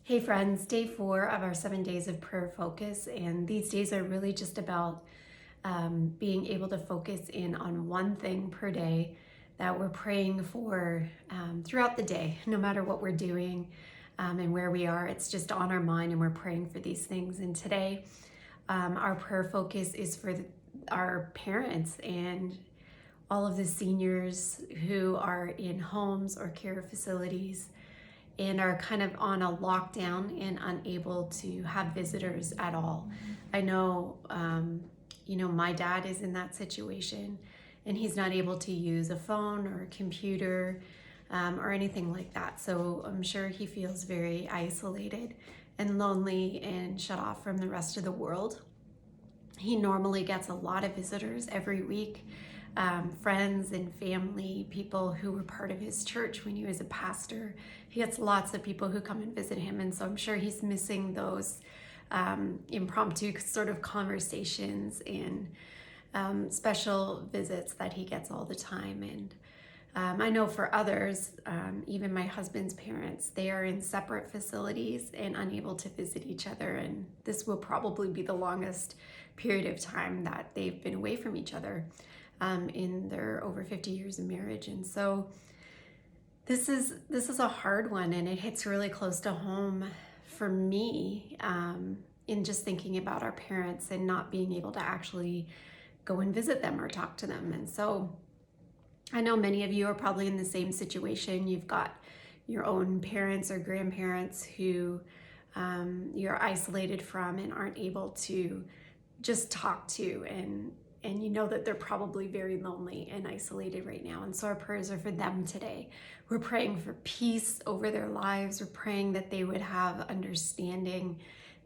Hey friends, day 4 of our 7 days of prayer focus, and these days are really just about being able to focus in on one thing per day that we're praying for throughout the day, no matter what we're doing and where we are. It's just on our mind, and we're praying for these things. And today, our prayer focus is for our parents and all of the seniors who are in homes or care facilities and are kind of on a lockdown and unable to have visitors at all. I know, my dad is in that situation, and he's not able to use a phone or a computer or anything like that. So I'm sure he feels very isolated and lonely and shut off from the rest of the world. He normally gets a lot of visitors every week, friends and family, people who were part of his church when he was a pastor. He gets lots of people who come and visit him, and so I'm sure he's missing those impromptu sort of conversations and special visits that he gets all the time. And I know for others, even my husband's parents, they are in separate facilities and unable to visit each other. And this will probably be the longest period of time that they've been away from each other in their over 50 years of marriage. And so this is a hard one, and it hits really close to home for me in just thinking about our parents and not being able to actually go and visit them or talk to them. And so I know many of you are probably in the same situation. You've got your own parents or grandparents who you're isolated from and aren't able to just talk to, and you know that they're probably very lonely and isolated right now. And so our prayers are for them today. We're praying for peace over their lives. We're praying that they would have understanding.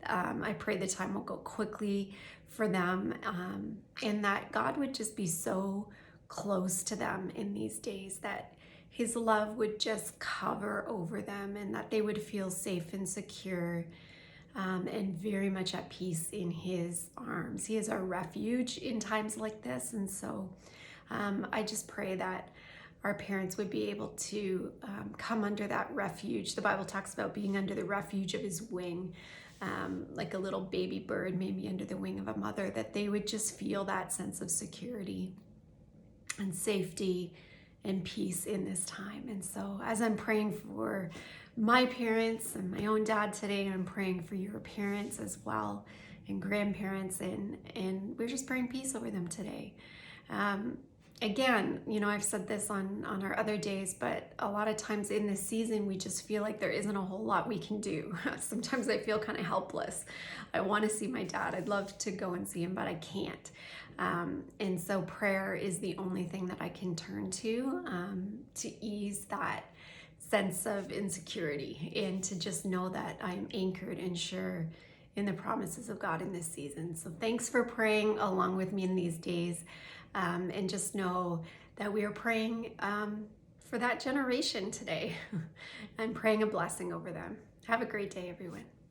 I pray the time will go quickly for them, and that God would just be so close to them in these days, that his love would just cover over them, and that they would feel safe and secure and very much at peace in his arms. He is our refuge in times like this. And so I just pray that our parents would be able to come under that refuge. The Bible talks about being under the refuge of his wing, like a little baby bird, maybe under the wing of a mother, that they would just feel that sense of security and safety and peace in this time. And so as I'm praying for my parents and my own dad today, I'm praying for your parents as well, and grandparents, and we're just praying peace over them today. Again, I've said this on our other days, but a lot of times in this season, we just feel like there isn't a whole lot we can do. Sometimes I feel kind of helpless. I want to see my dad. I'd love to go and see him, but I can't. And so prayer is the only thing that I can turn to ease that sense of insecurity, and to just know that I'm anchored and sure in the promises of God in this season. So thanks for praying along with me in these days, and just know that we are praying for that generation today and praying a blessing over them. Have a great day, everyone.